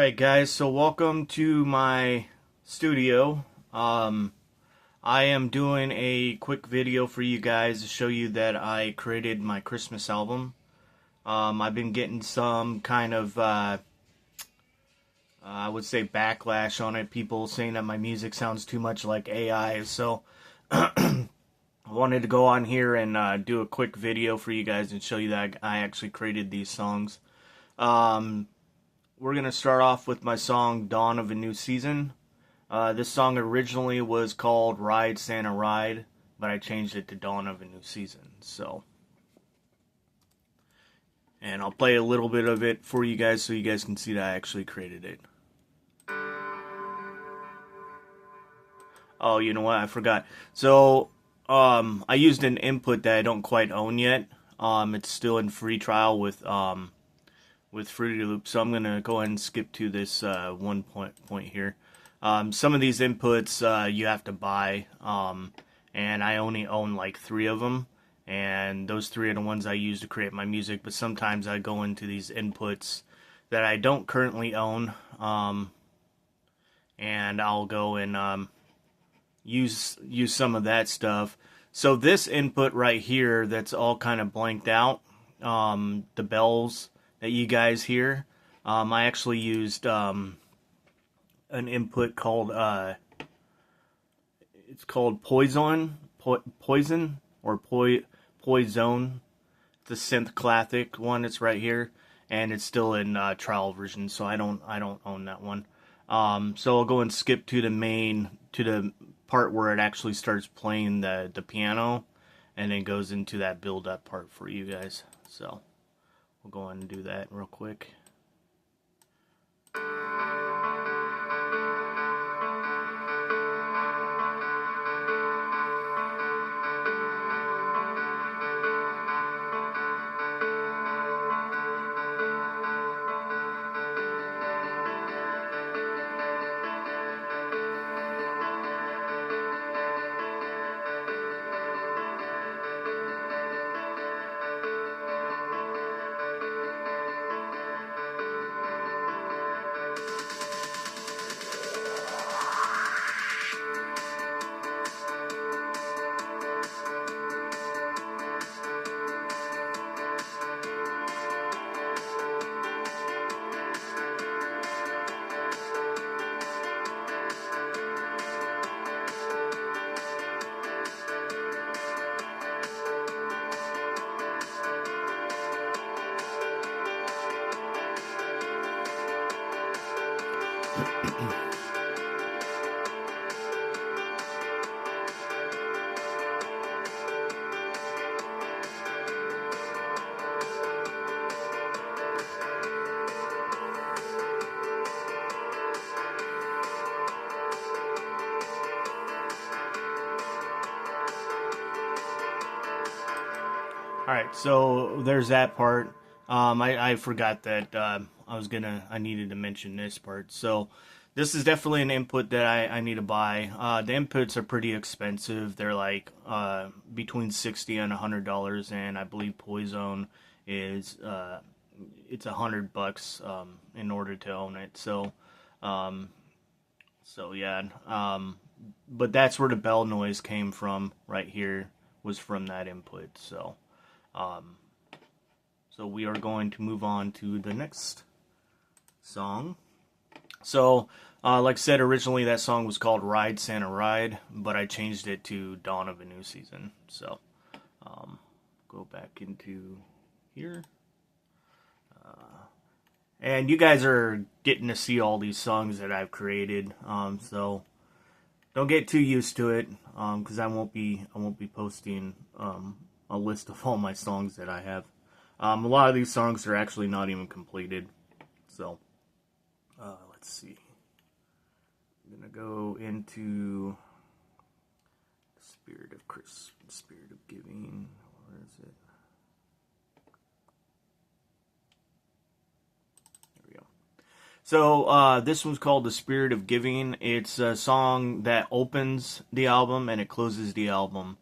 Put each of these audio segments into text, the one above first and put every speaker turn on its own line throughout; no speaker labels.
Alright guys, so welcome to my studio. I am doing a quick video for you guys to show you that I created my Christmas album. I've been getting some kind of, I would say backlash on it, people saying that my music sounds too much like AI, so I wanted to go on here and do a quick video for you guys and show you that I actually created these songs. We're going to start off with my song, Dawn of a New Season. This song originally was called Ride Santa Ride, but I changed it to Dawn of a New Season. And I'll play a little bit of it for you guys so you guys can see that I actually created it. Oh, you know what? I forgot. So, I used an input that I don't quite own yet. It's still in free trial with Fruity Loops, so I'm gonna go ahead and skip to this one point here. Some of these inputs you have to buy, and I only own like 3 of them, and those 3 are the ones I use to create my music. But sometimes I go into these inputs that I don't currently own, and I'll go and use some of that stuff. So this input right here, that's all kind of blanked out, the bells that you guys hear, I actually used an input called it's called Poison or Poison. It's a synth classic one. It's right here, and it's still in trial version, so I don't own that one. So I'll go and skip to the part where it actually starts playing the piano, and then goes into that build up part for you guys. So we'll go ahead and do that real quick. Alright, so there's that part. I forgot that I needed to mention this part. So this is definitely an input that I need to buy. The inputs are pretty expensive. They're like between $60 and $100, and I believe Poison is it's $100 in order to own it. So yeah. But that's where the bell noise came from. Right here was from that input. So we are going to move on to the next song. So, like I said, originally that song was called Ride Santa Ride, but I changed it to Dawn of a New Season. So, go back into here. And you guys are getting to see all these songs that I've created. So don't get too used to it, because I won't be posting a list of all my songs that I have. A lot of these songs are actually not even completed. So, let's see. I'm gonna go into the Spirit of Christmas, Spirit of Giving. Where is it? There we go. So, this one's called The Spirit of Giving. It's a song that opens the album and it closes the album.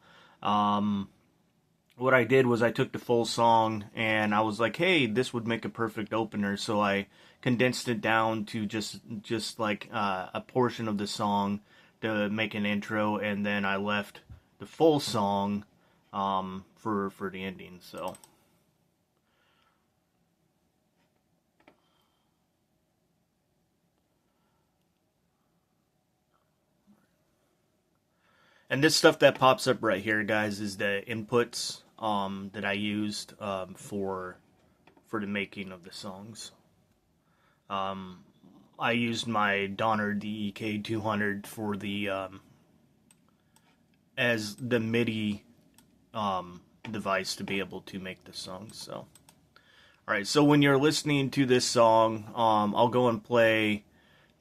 what I did was I took the full song and I was like, hey, this would make a perfect opener. So I condensed it down to just like a portion of the song to make an intro, and then I left the full song for the ending. So. And this stuff that pops up right here, guys, is the inputs that I used for the making of the songs. Um, I used my Donner DEK 200 for the as the MIDI device to be able to make the songs. So, all right. So when you're listening to this song, I'll go and play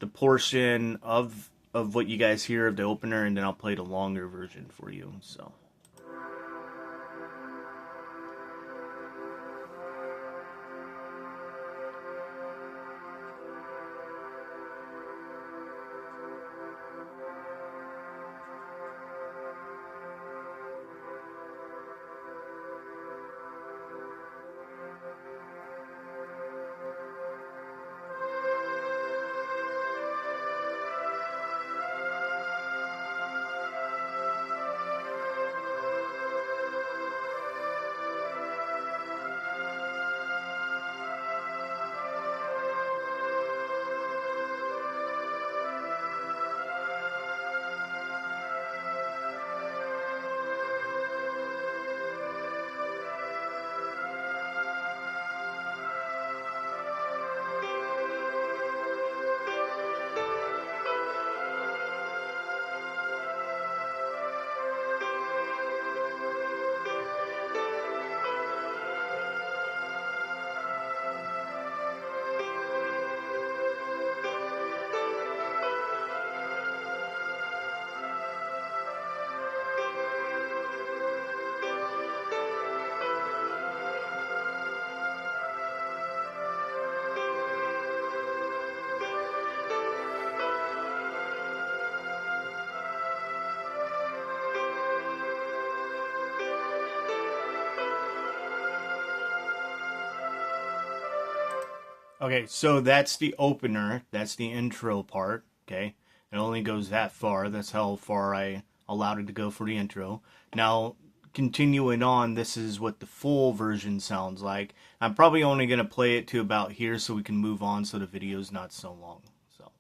the portion of what you guys hear of the opener, and then I'll play the longer version for you. So. Okay, so that's the opener. That's the intro part. Okay, it only goes that far. That's how far I allowed it to go for the intro. Now, continuing on, this is what the full version sounds like. I'm probably only going to play it to about here so we can move on so the video's not so long. So.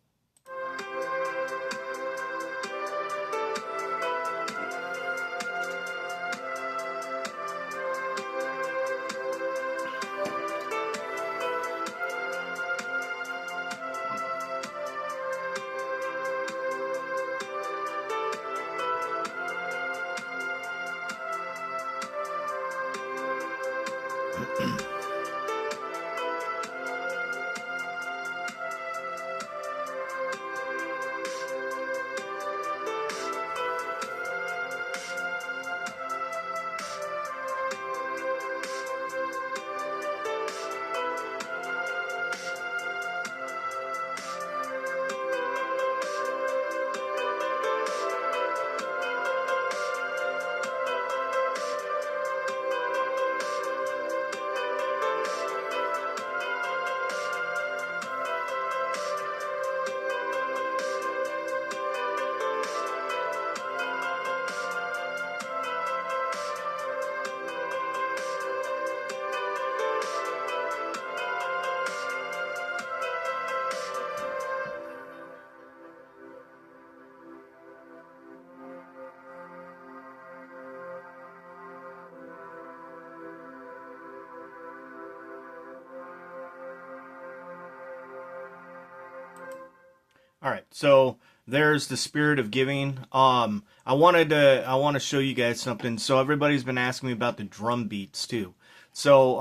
All right, so there's the spirit of giving. I want to show you guys something. So everybody's been asking me about the drum beats too. So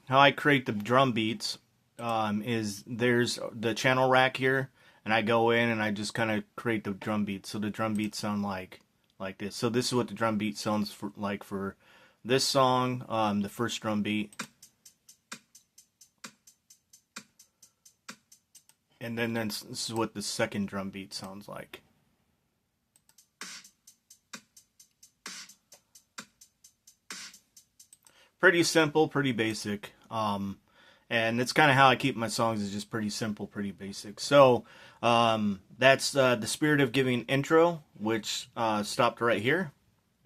how I create the drum beats is there's the channel rack here, and I go in and I just kind of create the drum beats. So the drum beats sound like this. So this is what the drum beat sounds like for this song. The first drum beat. And then this is what the second drum beat sounds like. pretty simple, pretty basic. And it's kind of how I keep my songs, is just pretty simple, pretty basic. So that's the Spirit of Giving intro, which stopped right here.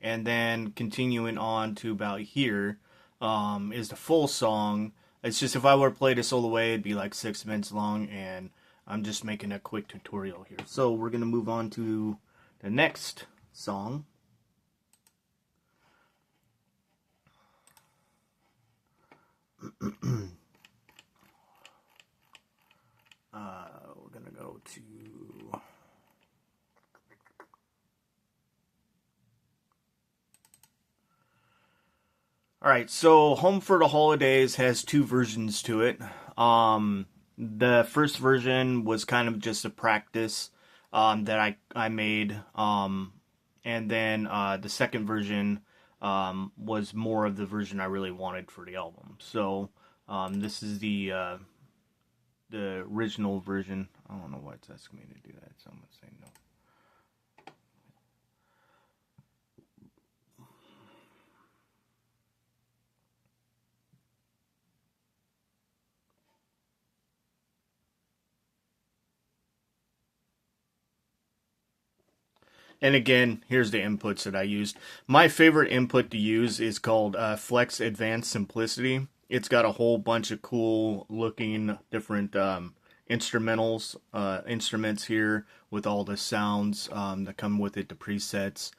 And then continuing on to about here is the full song. It's just, if I were to play this all the way, it'd be like 6 minutes long, and I'm just making a quick tutorial here. So we're going to move on to the next song. We're going to go to... Alright, so Home for the Holidays has 2 versions to it. The first version was kind of just a practice that I made. And then the second version was more of the version I really wanted for the album. So this is the original version. I don't know why it's asking me to do that, so I'm going to say no. And again, here's the inputs that I used. My favorite input to use is called Flex Advanced Simplicity. It's got a whole bunch of cool looking different instruments here with all the sounds that come with it, the presets.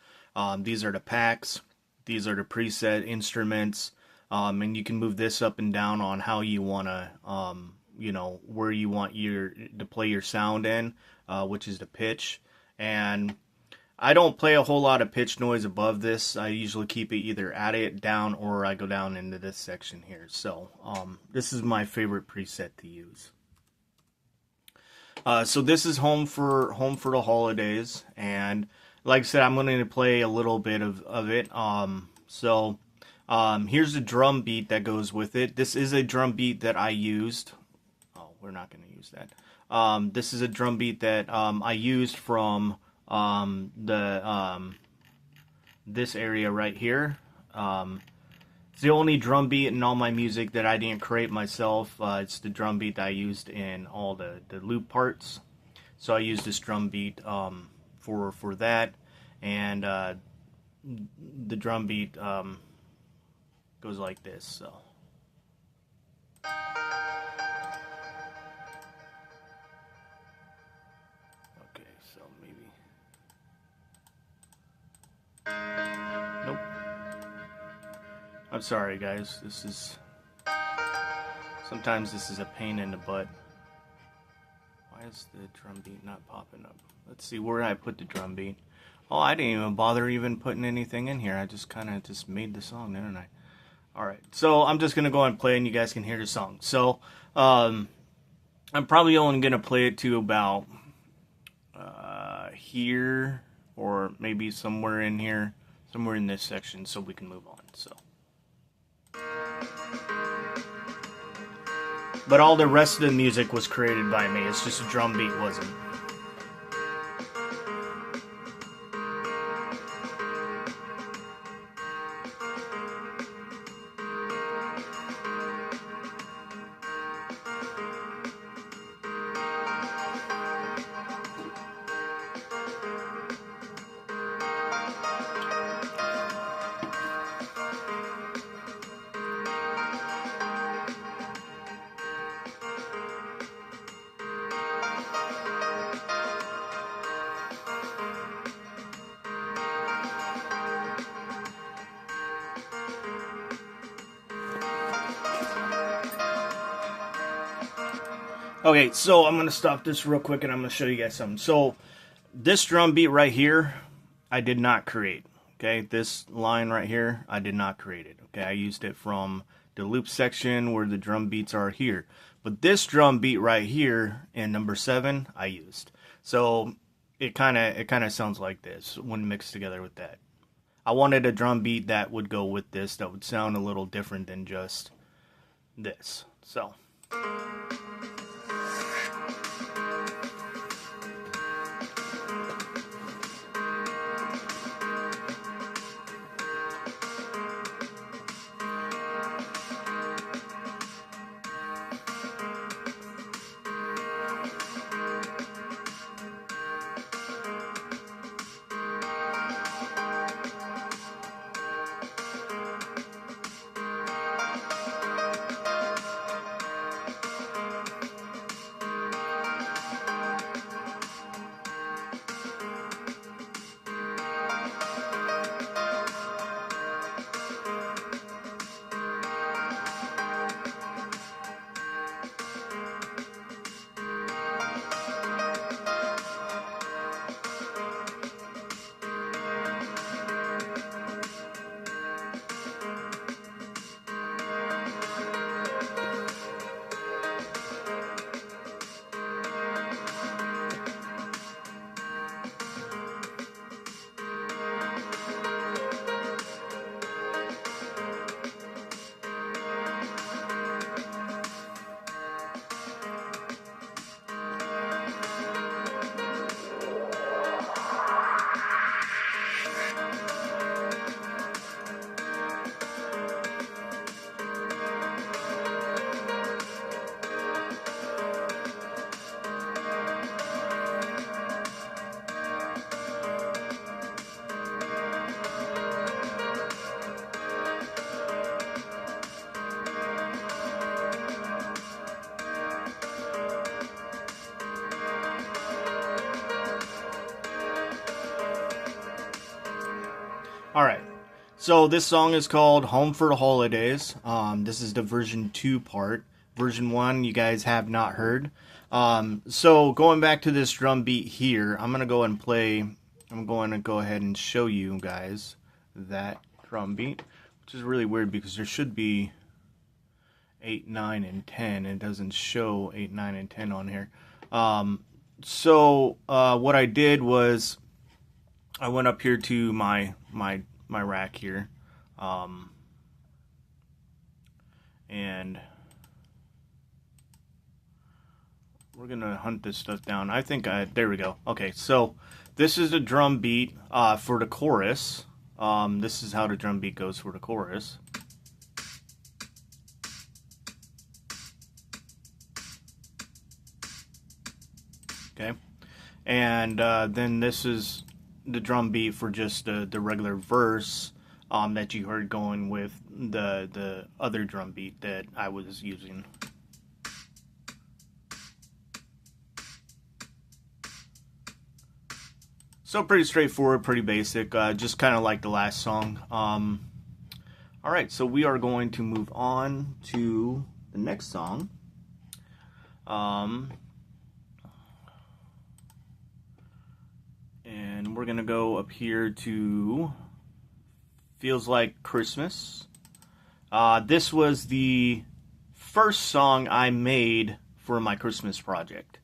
These are the packs. These are the preset instruments. And you can move this up and down on how you want to, where you want to play your sound in, which is the pitch. And I don't play a whole lot of pitch noise above this. I usually keep it either at it, down, or I go down into this section here. So this is my favorite preset to use. So this is Home for the Holidays, and like I said, I'm going to play a little bit of it. Here's the drum beat that goes with it. This is a drum beat that I used. Oh, we're not going to use that. This is a drum beat that I used from this area right here. It's the only drum beat in all my music that I didn't create myself. It's the drum beat that I used in all the loop parts. So I used this drum beat for that, and the drum beat goes like this. So. Nope. I'm sorry, guys. Sometimes this is a pain in the butt. Why is the drum beat not popping up? Let's see where I put the drum beat. Oh, I didn't even bother putting anything in here. I just kind of made the song, didn't I? Alright, so I'm just going to go and play, and you guys can hear the song. So, I'm probably only going to play it to about here, or maybe somewhere in here, somewhere in this section, so we can move on. So, but all the rest of the music was created by me. It's just a drum beat wasn't. Okay, so I'm going to stop this real quick and I'm going to show you guys something. So, this drum beat right here, I did not create. Okay, this line right here, I did not create it. Okay, I used it from the loop section where the drum beats are here. But this drum beat right here in number 7, I used. So, it kind of sounds like this when mixed together with that. I wanted a drum beat that would go with this, that would sound a little different than just this. So... Alright, so this song is called Home for the Holidays. This is the version 2 part. Version 1 you guys have not heard. So going back to this drum beat here, I'm going to go ahead and show you guys that drum beat, which is really weird because there should be 8, 9, and 10. It doesn't show 8, 9, and 10 on here. So what I did was I went up here to my rack here, and we're gonna hunt this stuff down. I think there we go. Okay, so this is the drum beat for the chorus. This is how the drum beat goes for the chorus. Okay, and then this is the drum beat for just the regular verse that you heard going with the other drum beat that I was using. So pretty straightforward, pretty basic, just kind of like the last song. Alright, so we are going to move on to the next song. And we're going to go up here to Feels Like Christmas. This was the first song I made for my Christmas project.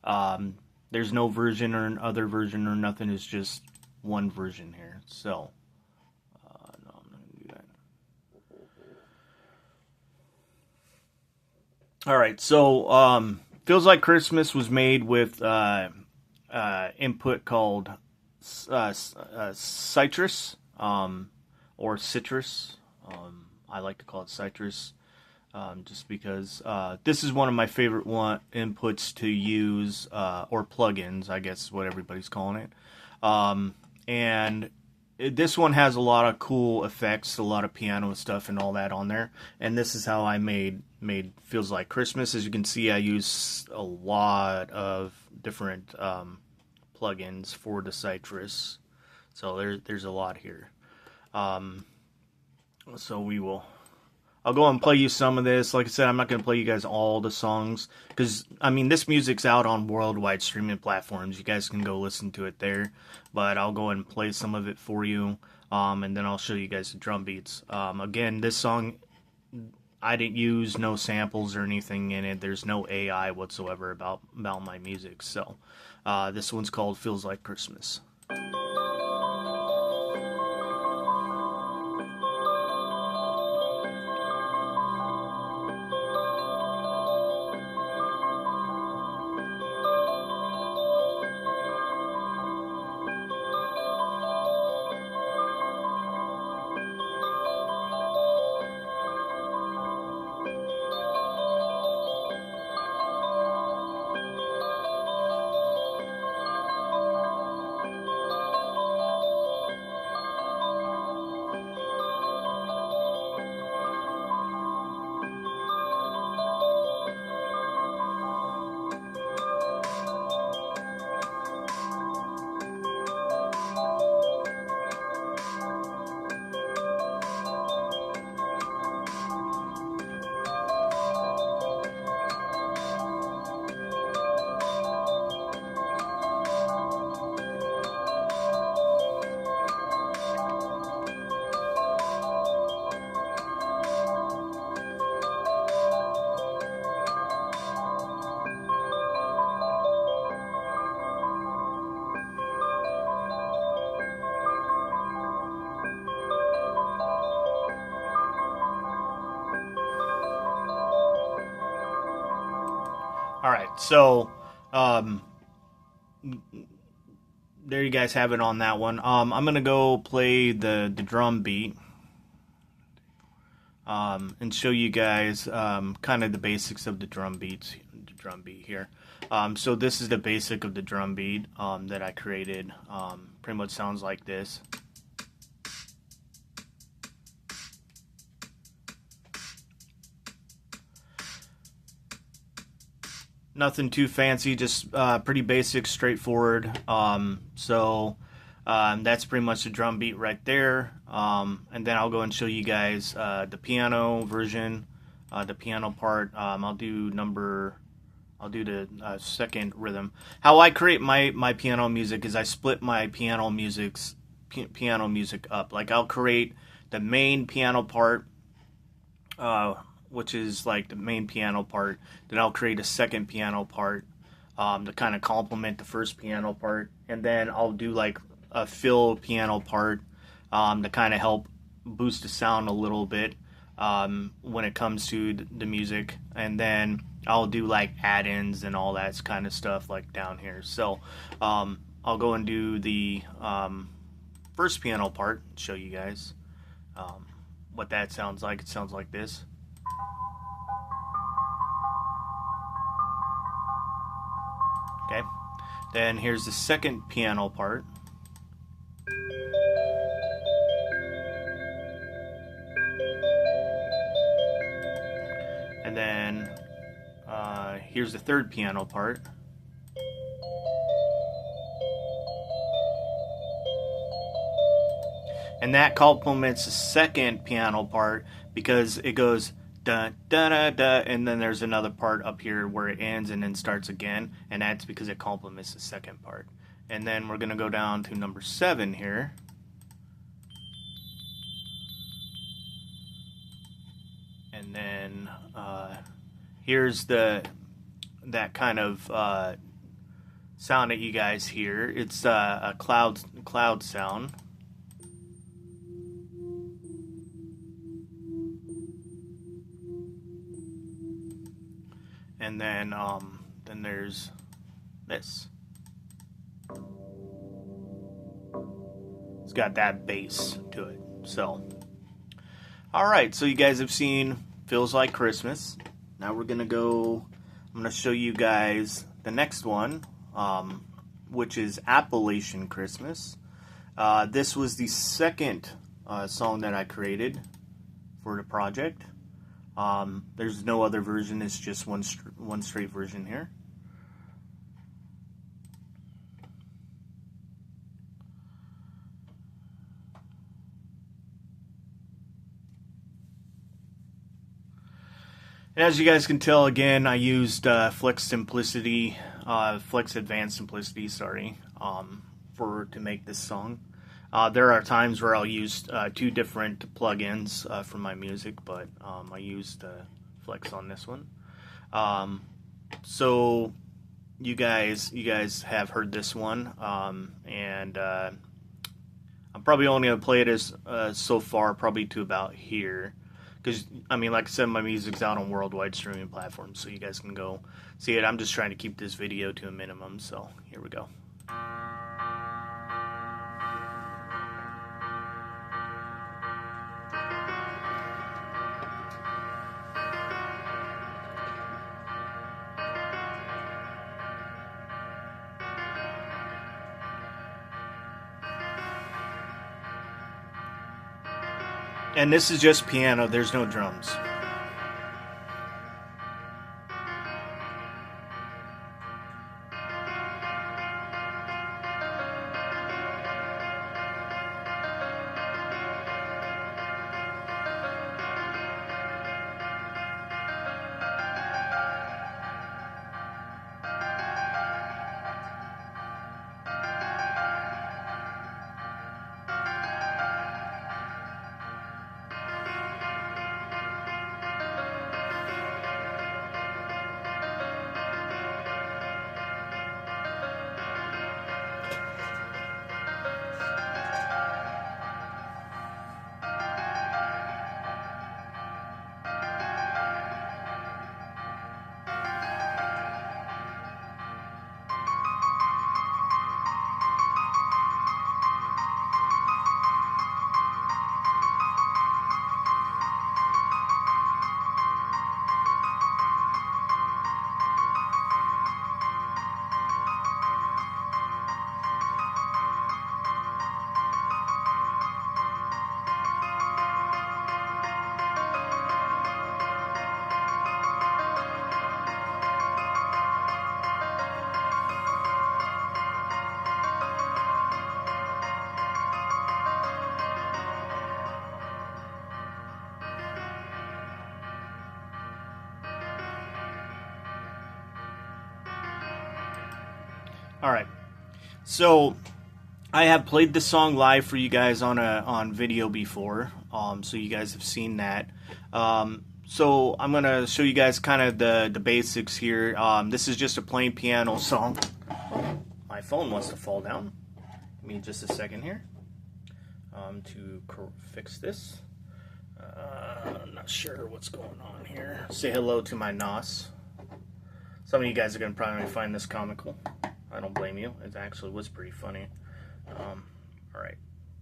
There's no version or other version or nothing. It's just one version here. So, no, I'm not going to do that. Alright, so Feels Like Christmas was made with input called citrus, or citrus. I like to call it citrus, just because this is one of my favorite inputs to use, or plugins, I guess is what everybody's calling it. And this one has a lot of cool effects, a lot of piano stuff and all that on there. And this is how I made Feels Like Christmas. As you can see, I use a lot of different plugins for the citrus. So there's a lot here. So I'll go and play you some of this. Like I said, I'm not going to play you guys all the songs, because, I mean, this music's out on worldwide streaming platforms. You guys can go listen to it there. But I'll go and play some of it for you, and then I'll show you guys the drum beats. Again, this song, I didn't use no samples or anything in it. There's no AI whatsoever about my music. So this one's called Feels Like Christmas. Alright, so there you guys have it on that one. I'm going to go play the drum beat and show you guys kind of the basics of the drum beat here. So this is the basic of the drum beat that I created. Pretty much sounds like this. Nothing too fancy, just pretty basic, straightforward. So That's pretty much the drum beat right there. And then I'll go and show you guys the piano version, the piano part. I'll do the second rhythm. How I create my piano music is I split my piano music up. Like I'll create the main piano part, which is like the main piano part. Then I'll create a second piano part to kind of complement the first piano part, and then I'll do like a fill piano part to kind of help boost the sound a little bit when it comes to the music, and then I'll do like add-ins and all that kind of stuff like down here. So I'll go and do the first piano part, show you guys what that sounds like. It sounds like this. Okay. Then here's the second piano part. And then here's the third piano part. And that complements the second piano part because it goes da da da da, and then there's another part up here where it ends and then starts again, and that's because it complements the second part. And then we're gonna go down to number 7 here. And then here's that kind of sound that you guys hear. It's a cloud sound. And then there's this. It's got that bass to it. So, all right. So you guys have seen "Feels Like Christmas." Now we're gonna go. I'm gonna show you guys the next one, which is "Appalachian Christmas." This was the second song that I created for the project. There's no other version. It's just one straight version here. And as you guys can tell, again, I used Flex Advanced Simplicity, sorry, to make this song. There are times where I'll use 2 different plugins for my music, but I used Flex on this one. So you guys have heard this one, and I'm probably only gonna play it as so far, probably to about here, because I mean, like I said, my music's out on worldwide streaming platforms, so you guys can go see it. I'm just trying to keep this video to a minimum, so here we go. And this is just piano, there's no drums. Alright, so I have played this song live for you guys on video before, so you guys have seen that. So I'm going to show you guys kind of the basics here. This is just a plain piano song. My phone wants to fall down. Give me just a second here to fix this. I'm not sure what's going on here. Say hello to my NOS. Some of you guys are going to probably find this comical. I don't blame you. It actually was pretty funny. Alright,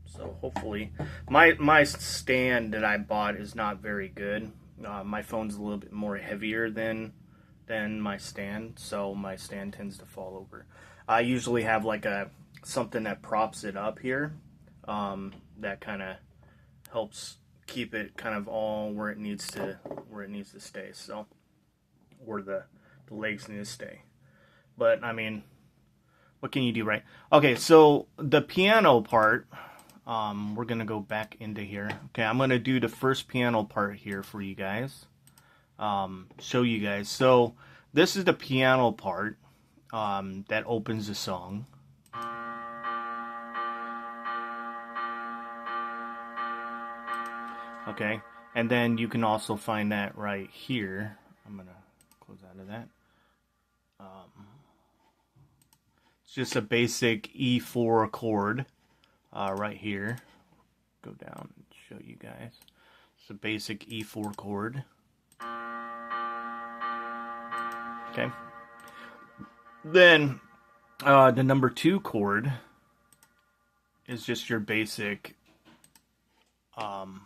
so hopefully my stand that I bought is not very good. My phone's a little bit more heavier than my stand, so my stand tends to fall over. I usually have like something that props it up here, that kind of helps keep it kind of all where it needs to stay. So where the legs need to stay. But I mean, what can you do, right? Okay, so the piano part, we're going to go back into here. Okay, I'm going to do the first piano part here for you guys. Show you guys. So this is the piano part that opens the song. Okay, and then you can also find that right here. I'm going to close out of that. It's just a basic E4 chord right here. Go down and show you guys. It's a basic E4 chord. Okay. Then the number 2 chord is just your basic A5,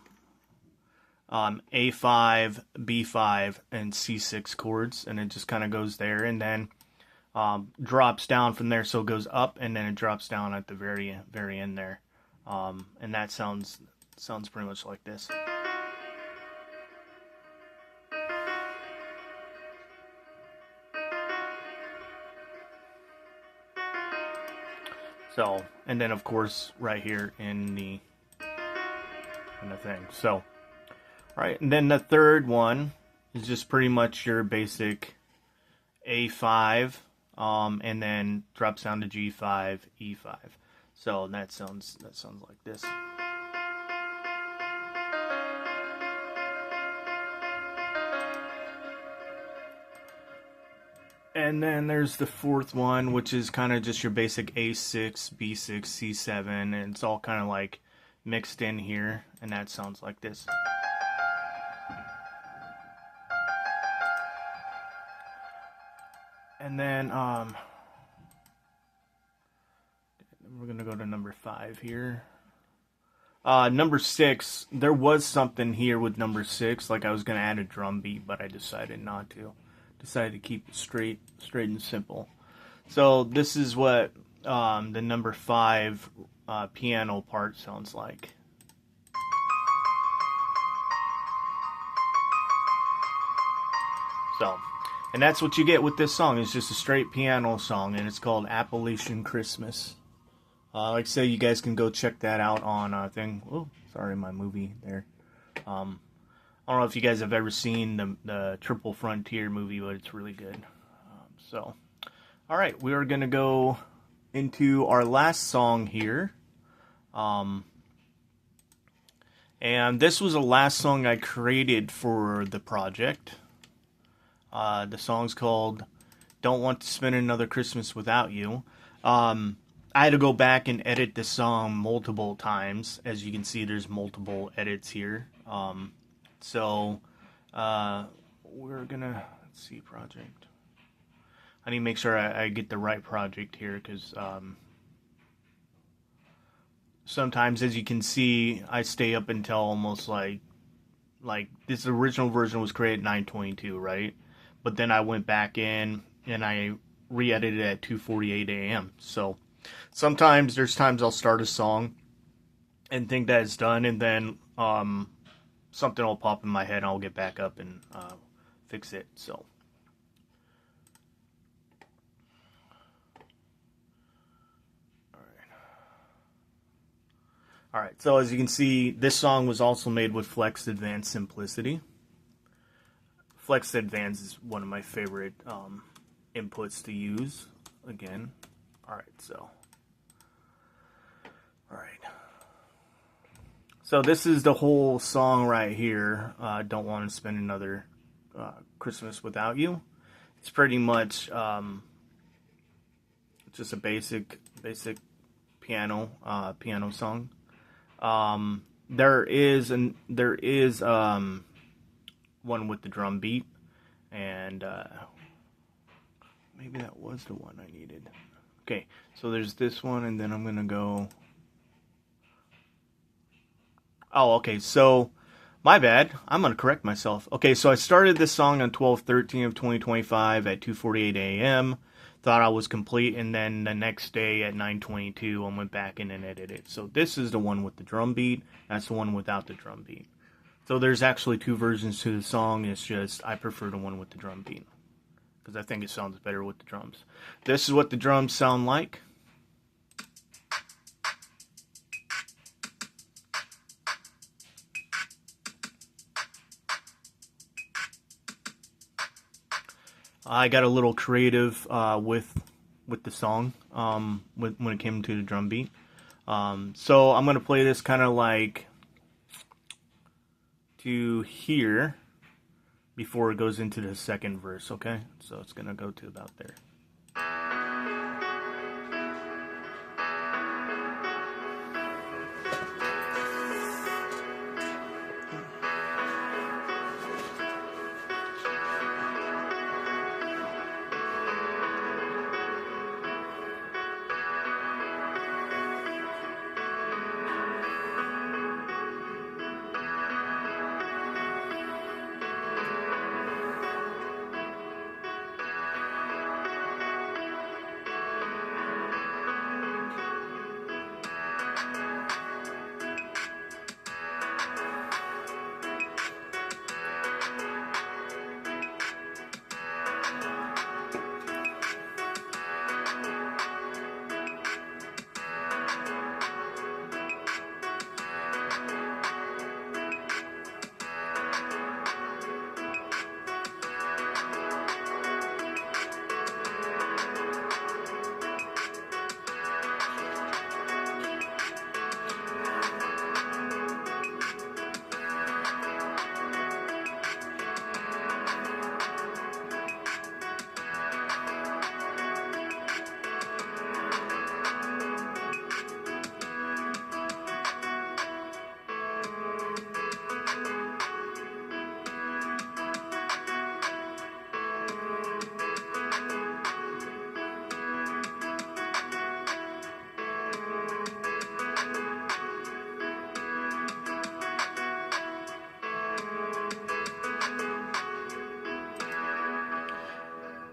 B5, and C6 chords, and it just kind of goes there, and then drops down from there, so it goes up and then it drops down at the very end there, and that sounds pretty much like this. So, and then of course right here in the thing. So, right, and then the third one is just pretty much your basic A5. And then drops down to G5, E5. So that sounds like this. And then there's the fourth one, which is kind of just your basic A6, B6, C7, and it's all kind of like mixed in here, and that sounds like this. And then we're going to go to number 5 here. Number 6, there was something here with number 6, like I was going to add a drum beat, but I decided not to. Decided to keep it straight and simple. So this is what the number 5 piano part sounds like. So, and that's what you get with this song. It's just a straight piano song, and it's called Appalachian Christmas. Like I say, you guys can go check that out on oh, sorry, my movie there. I don't know if you guys have ever seen the Triple Frontier movie, but it's really good. So, all right, we are going to go into our last song here. And this was the last song I created for the project. The song's called Don't Want to Spend Another Christmas Without You. I had to go back and edit this song multiple times. As you can see, there's multiple edits here. So we're gonna, let's see, project. I need to make sure I get the right project here, because sometimes, as you can see, I stay up until almost like this original version was created at 9:22, right? But then I went back in and I re-edited it at 2:48 a.m. So sometimes there's times I'll start a song and think that it's done, and then something will pop in my head and I'll get back up and fix it. So Alright, so as you can see, this song was also made with Flex Advanced Simplicity. Flex Advanced is one of my favorite inputs to use. Again, Alright. So this is the whole song right here. Don't want to spend another Christmas without you. It's pretty much just a basic piano song. There is one with the drum beat, and maybe that was the one I needed. Okay, so there's this one, and then I'm gonna go. Oh, okay. So my bad. I'm gonna correct myself. Okay, so I started this song on 12/13 of 2025 at 2:48 a.m. Thought I was complete, and then the next day at 9:22, I went back in and edited it. So this is the one with the drum beat. That's the one without the drum beat. So there's actually two versions to the song. It's just I prefer the one with the drum beat because I think it sounds better with the drums. This is what the drums sound like. I got a little creative with the song when it came to the drum beat. So I'm gonna play this kind of like to here before it goes into the second verse. Okay, so it's gonna go to about there.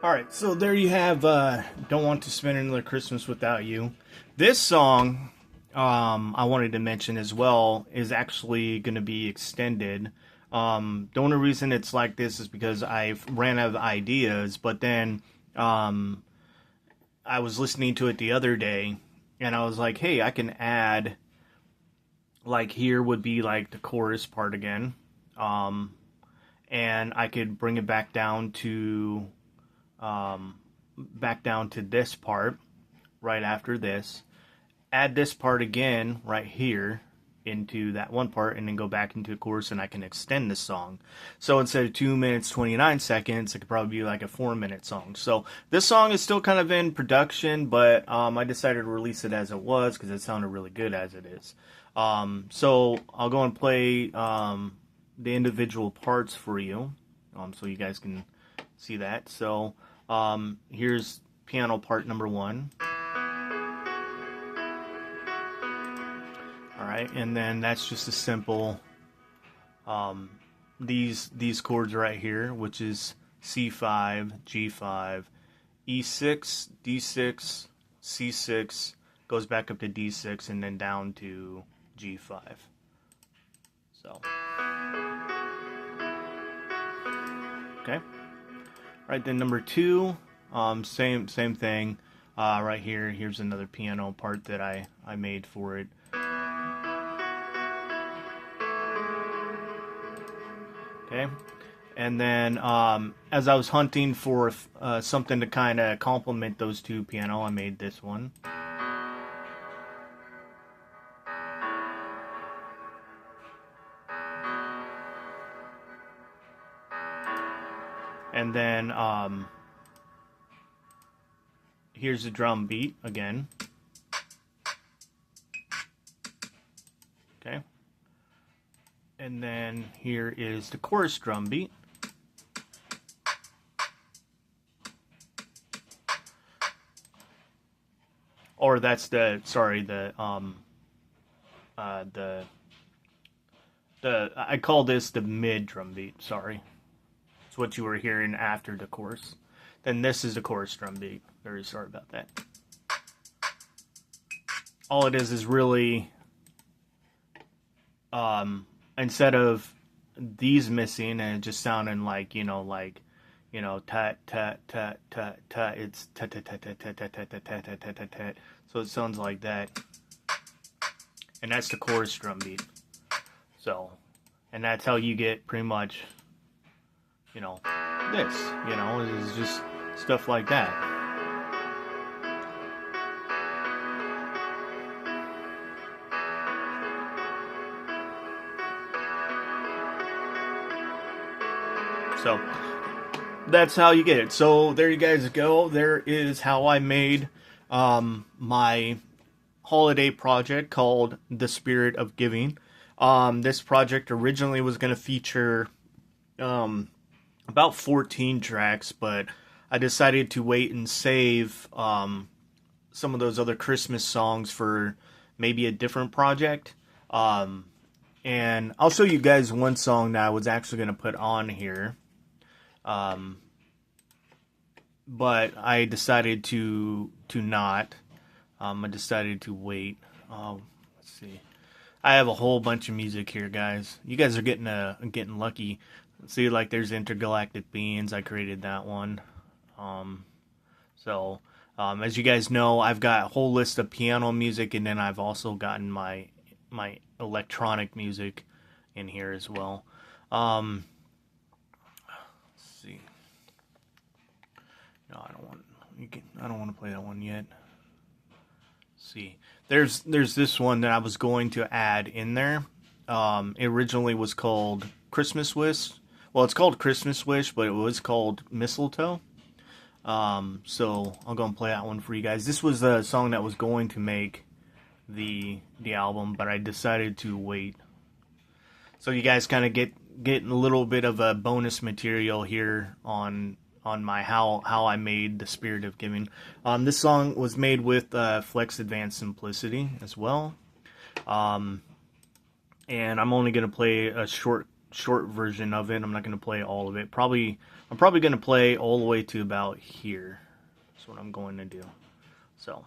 Alright, so there you have Don't Want to Spend Another Christmas Without You. This song, I wanted to mention as well, is actually going to be extended. The only reason it's like this is because I've ran out of ideas, but then I was listening to it the other day, and I was like, hey, I can add, like here would be like the chorus part again, and I could bring it back down to this part right after this, add this part again right here into that one part, and then go back into the chorus, and I can extend the song. So instead of 2 minutes 29 seconds, it could probably be like a 4-minute song. So this song is still kind of in production, but I decided to release it as it was because it sounded really good as it is. So I'll go and play the individual parts for you, so you guys can see that. So here's piano part number 1. Alright, and then that's just a simple these chords right here, which is C5, G5, E6, D6, C6, goes back up to D6, and then down to G5. So okay. Alright, then number 2, same thing. Right here, here's another piano part that I made for it. Okay. And then as I was hunting for something to kind of complement those two piano, I made this one. And then here's the drum beat again. Okay. And then here is the chorus drum beat. Or that's the I call this the mid drum beat, sorry. It's what you were hearing after the chorus. Then this is the chorus drum beat. Very sorry about that. All it is really instead of these missing and it just sounding like, tat tat tat tat tat, it's tat tat tat tat tat tat tat tat tat tat tat tat. So it sounds like that. And that's the chorus drum beat. So, and that's how you get pretty much, this, it's just stuff like that. So that's how you get it. So there you guys go. There is how I made my holiday project called The Spirit of Giving. This project originally was going to feature about 14 tracks, but I decided to wait and save some of those other Christmas songs for maybe a different project. And I'll show you guys one song that I was actually going to put on here. But I decided to not. I decided to wait. Let's see. I have a whole bunch of music here, guys. You guys are getting lucky. See, like there's Intergalactic Beings. I created that one. As you guys know, I've got a whole list of piano music, and then I've also gotten my electronic music in here as well. Let's see. No, I don't want to play that one yet. Let's see. There's this one that I was going to add in there. It originally was called Christmas Wish. Well, it's called Christmas Wish, but it was called Mistletoe. So I'll go and play that one for you guys. This was the song that was going to make the album, but I decided to wait. So you guys kind of get a little bit of a bonus material here on my how I made The Spirit of Giving. This song was made with Flex Advanced Simplicity as well. And I'm only going to play a short version of it. I'm not going to play all of it. I'm probably going to play all the way to about here. That's what I'm going to do. So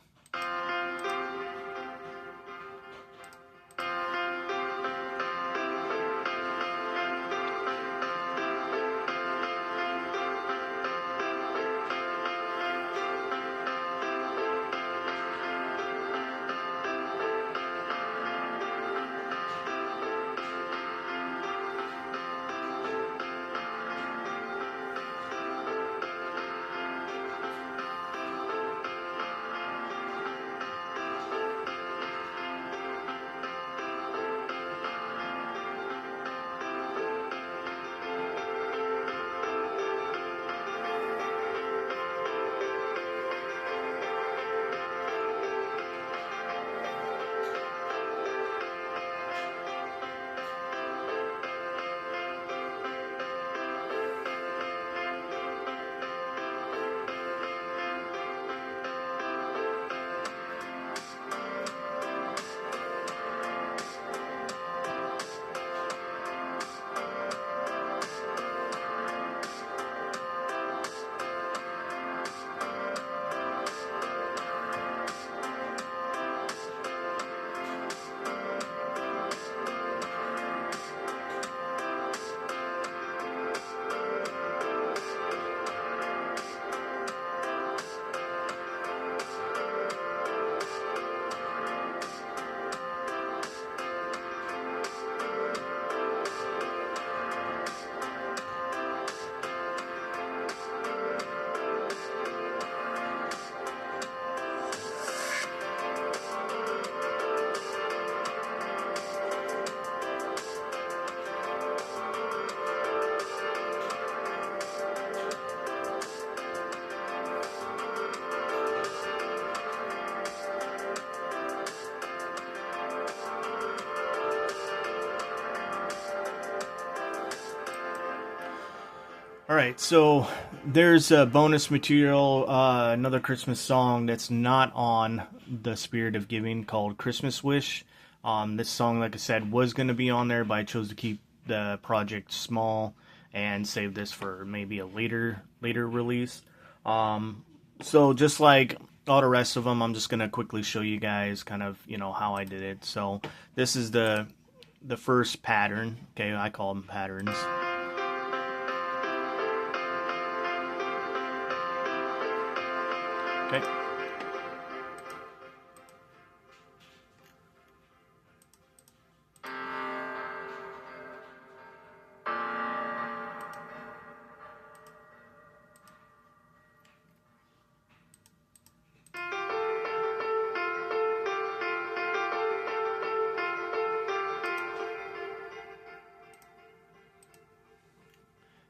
Alright, so there's a bonus material, another Christmas song that's not on the Spirit of Giving called Christmas Wish. This song, like I said, was going to be on there, but I chose to keep the project small and save this for maybe a later release. So just like all the rest of them, I'm just going to quickly show you guys kind of, how I did it. So this is the first pattern. Okay, I call them patterns. Okay.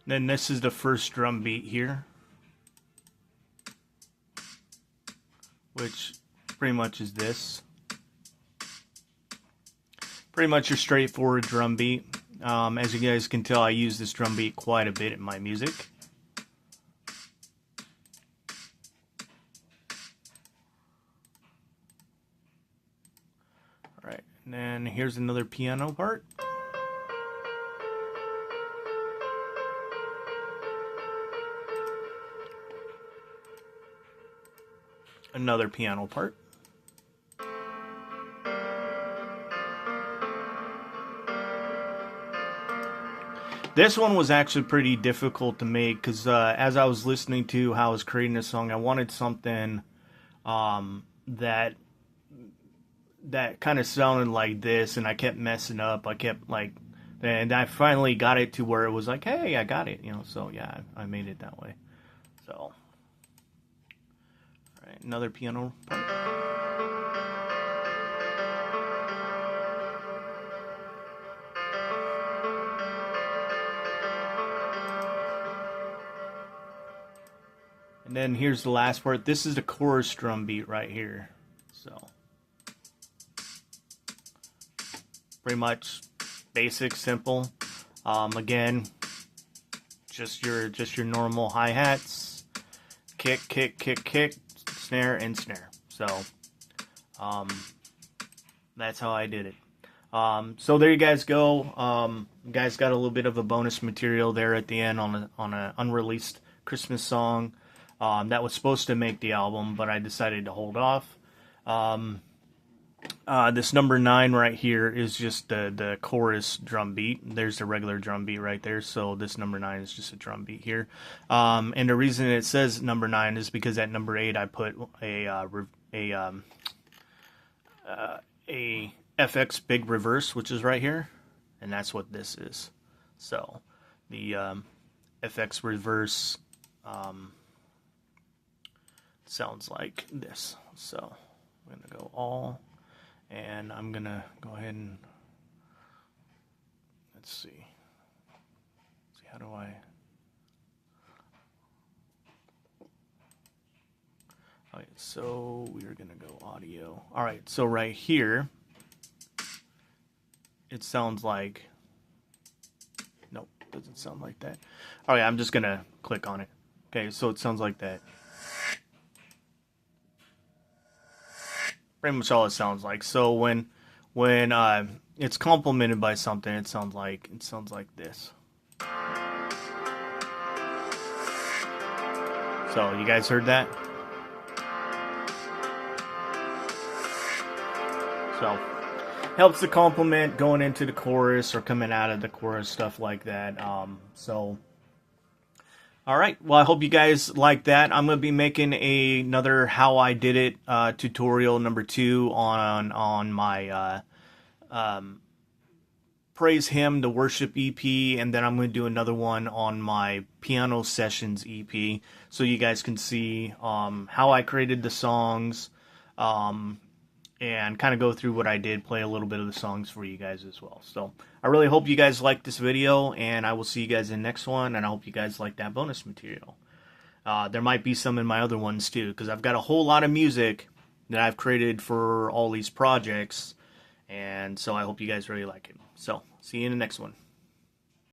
Then this is the first drum beat here, which pretty much is this. Pretty much your straightforward drum beat. As you guys can tell, I use this drum beat quite a bit in my music. Alright, and then here's another piano part. Another piano part. This one was actually pretty difficult to make because as I was listening to how I was creating this song, I wanted something that kind of sounded like this, and I kept messing up. And I finally got it to where it was like, hey, I got it, So yeah, I made it that way. So. Alright, another piano part. And then here's the last part. This is the chorus drum beat right here. So pretty much basic, simple. Again, just your normal hi-hats. Kick, kick, kick, kick. Snare and snare. So that's how I did it. So there you guys go. You guys got a little bit of a bonus material there at the end on an unreleased Christmas song that was supposed to make the album, but I decided to hold off. This number 9 right here is just the chorus drum beat. There's the regular drum beat right there. So this number 9 is just a drum beat here. And the reason it says number 9 is because at number 8 I put a FX big reverse, which is right here, and that's what this is. So the FX reverse sounds like this. So I'm gonna go all. And I'm going to go ahead and, let's see, how do I, alright, so we are going to go audio. Alright, so right here, it sounds like, nope, doesn't sound like that. Alright, I'm just going to click on it. Okay, so it sounds like that. Pretty much all it sounds like. So when it's complemented by something, it sounds like this. So you guys heard that? So helps the complement going into the chorus or coming out of the chorus, stuff like that. All right, well, I hope you guys like that. I'm going to be making another How I Did It tutorial number 2 on my Praise Him, the Worship EP, and then I'm going to do another one on my Piano Sessions EP, so you guys can see how I created the songs, and kind of go through what I did, play a little bit of the songs for you guys as well. So I really hope you guys liked this video, and I will see you guys in the next one, and I hope you guys like that bonus material. There might be some in my other ones too, because I've got a whole lot of music that I've created for all these projects, and so I hope you guys really like it. So see you in the next one.